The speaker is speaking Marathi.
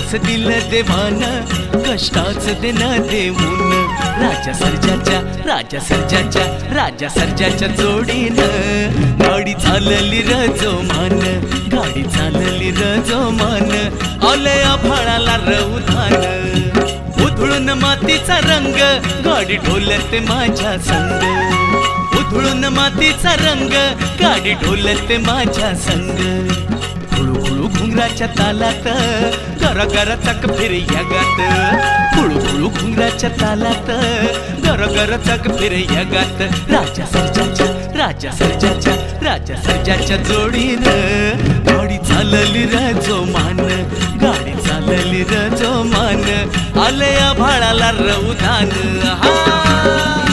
कस दिलं देवान कष्टाच देणं देऊन राजा सर्जाच्या जोडीनं गाडी चालली र जोमान गाडी चालली र जोमान आलय आभाळाला रवधान उधळून मातीचा रंग गाडी ढोलते माझ्या संग उधळून मातीचा रंग गाडी ढोलते माझ्या संग खुळू घुंगराच्या तालात गरा गरा चक फिर या गात खुळू घुंगराच्या तालात गरा गरा चक फिर या गात राजा सर्जाच्या जोडीनं गाडी चालली र जोमान गाडी चालली र जोमान आलया भाळाला रवधान हा